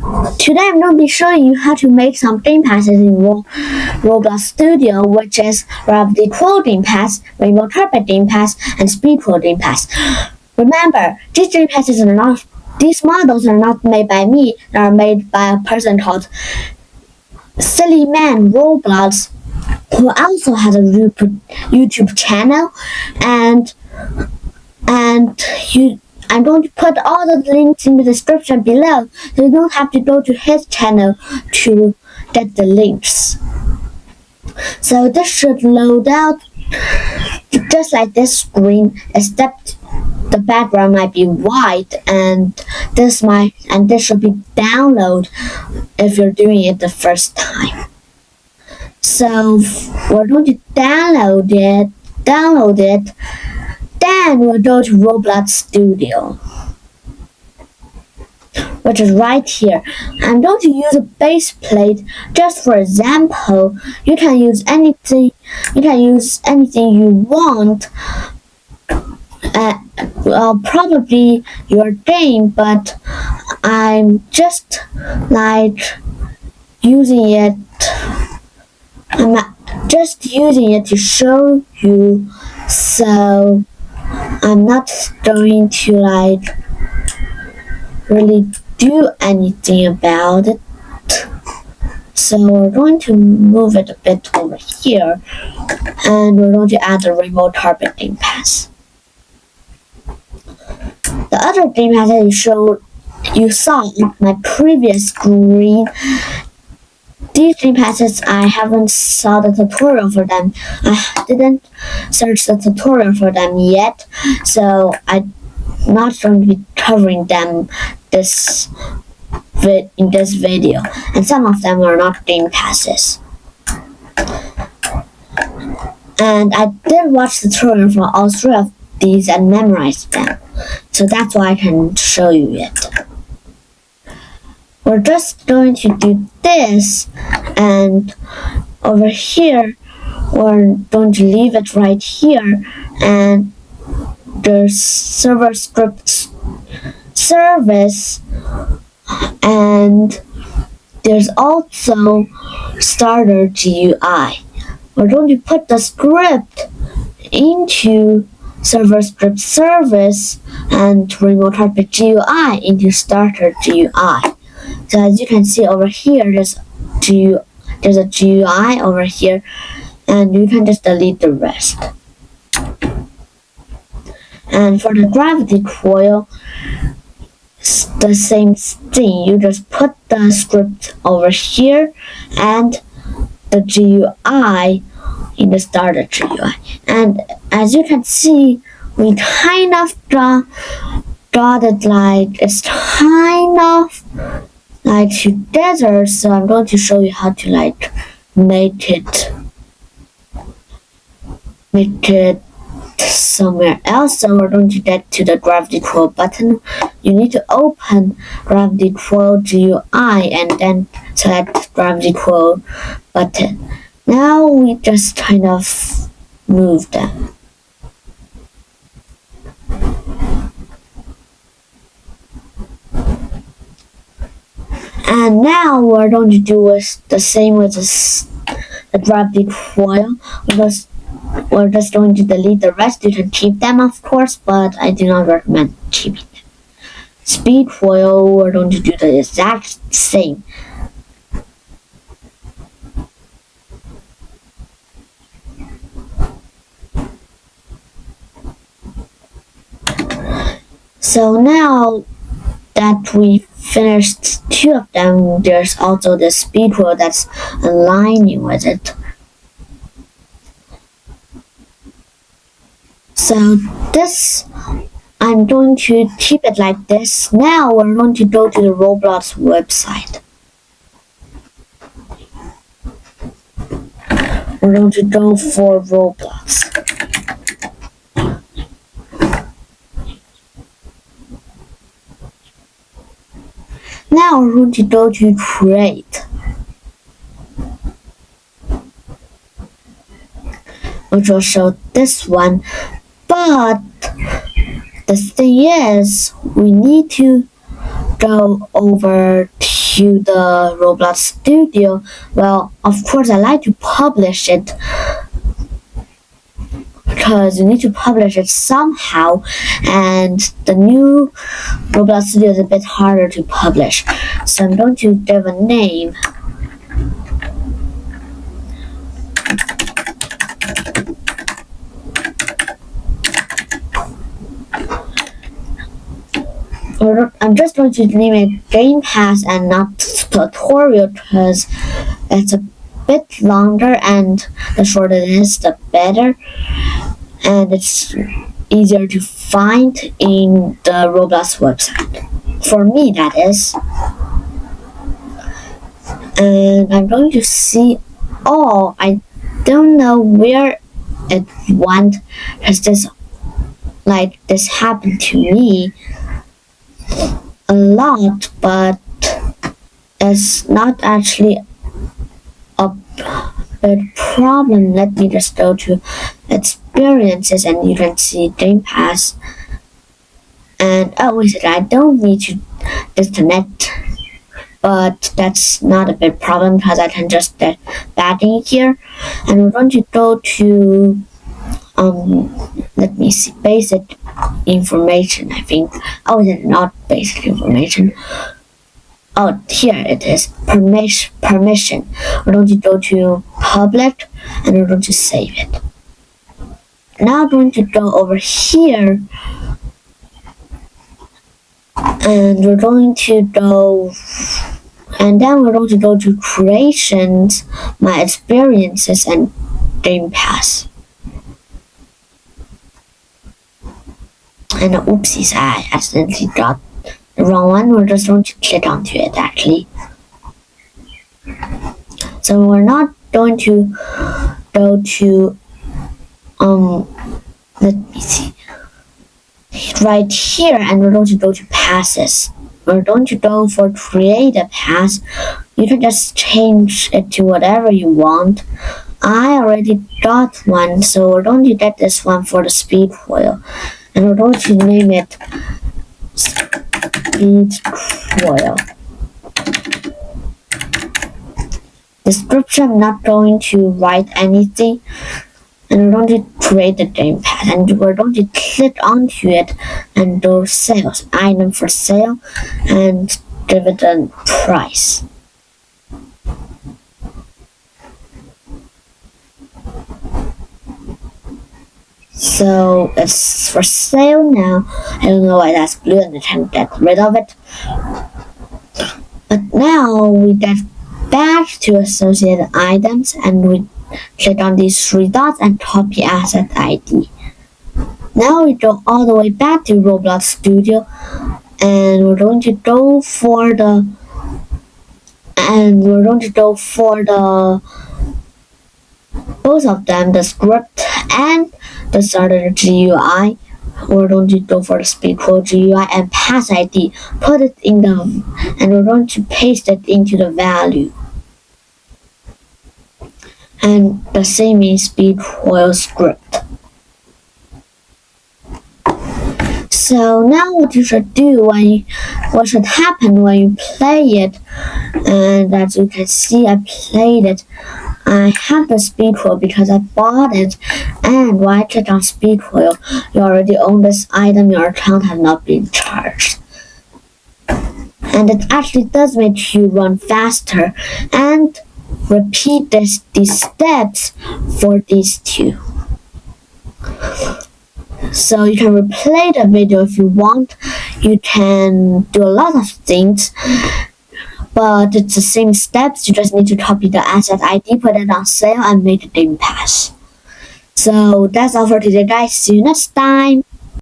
Today I'm going to be showing you how to make some Gamepasses in Roblox Studio, which is Gravity Coil Gamepass, Rainbow Carpet Gamepass, and Speed Coil Gamepass. Remember, these models are not made by me, they are made by a person called Silly Man Roblox, who also has a YouTube channel, and I'm going to put all the links in the description below, so you don't have to go to his channel to get the links. So this should load out just like this screen, except the background might be white, and this should be download if you're doing it the first time. So we're going to download it. Then we'll go to Roblox Studio, which is right here. I'm going to use a base plate just for example. You can use anything. You want. Well, probably your game, but I'm just like using it. I'm just using it to show you, so I'm not going to like really do anything about it. So we're going to move it a bit over here, and we're going to add the Rainbow Carpet Gamepass. The other Gamepass that you saw in my previous screen, these Gamepasses, I haven't saw the tutorial for them. I didn't search the tutorial for them yet, so I'm not going to be covering them in this video. And some of them are not Gamepasses. And I did watch the tutorial for all three of these and memorize them, so that's why I can show you it. We're just going to do this, and over here we're going to leave it right here, and the server script service, and there's also starter GUI. We're going to put the script into server script service and Rainbow Carpet GUI into starter GUI. So as you can see over here, there's a GUI over here, and you can just delete the rest. And for the gravity coil, it's the same thing. You just put the script over here and the GUI in the starter GUI. And as you can see, we kind of got it like it's kind of like together, so I'm going to show you how to like make it somewhere else. So we're going to get to the gravity coil button. You need to open gravity coil GUI and then select gravity coil button. Now we just kind of move them. And now we're going to do the same with the gravity coil. We're just going to delete the rest. You can keep them, of course, but I do not recommend keeping them. Speed coil, we're going to do the exact same. So now that we finished two of them, there's also the speed coil that's aligning with it. So this, I'm going to keep it like this. Now we're going to go to the Roblox website. We're going to go for Roblox. Now we're going to go to create, which will show this one, but the thing is we need to go over to the Roblox Studio, well, of course I like to publish it because you need to publish it somehow, and the new Roblox Studio is a bit harder to publish. So I'm going to give a name. I'm just going to name it Gamepass and not tutorial because it's a bit longer, and the shorter it is, the better, and it's easier to find in the Roblox website. For me, that is. And I'm going to see all. I don't know where it went because this happened to me a lot, but it's not actually a big problem. Let me just go to experiences and you can see Gamepass. And I don't need to disconnect, but that's not a big problem because I can just get back in here. And we're going to go to let me see, basic information, I think. Not basic information. Here it is, permission. We're going to go to public and we're going to save it. Now I'm going to go over here and we're going to go, and then we're going to go to creations, my experiences, and Gamepass. And oopsies, I accidentally got the wrong one. We're just going to click onto it actually. So we're not going to go to let me see, right here, and we're going to go to passes. We're going to go for create a pass. You can just change it to whatever you want. I already got one, so we're going to get this one for the speed coil, and we're going to name it speed coil. Description, I'm not going to write anything, and we're going to create the gamepad, and we're going to click onto it and do sales, item for sale, and give it a price. So it's for sale now. I don't know why that's blue and I can get rid of it. But now we get back to associated items and we click on these three dots and copy asset ID. Now we go all the way back to Roblox Studio and we're going to go for the both of them, the script and the starter GUI. We're going to go for the speed coil GUI and pass ID, put it in the, and we're going to paste it into the value. And the same in speed coil script. So now what you should do what should happen when you play it, and as you can see I played it, I have the speed coil because I bought it, and when I click on speed coil, you already own this item, your account has not been charged. And it actually does make you run faster, and repeat these steps for these two. So you can replay the video if you want. You can do a lot of things, but it's the same steps. You just need to copy the asset ID, put it on sale, and make a Gamepass. So that's all for today, guys. See you next time.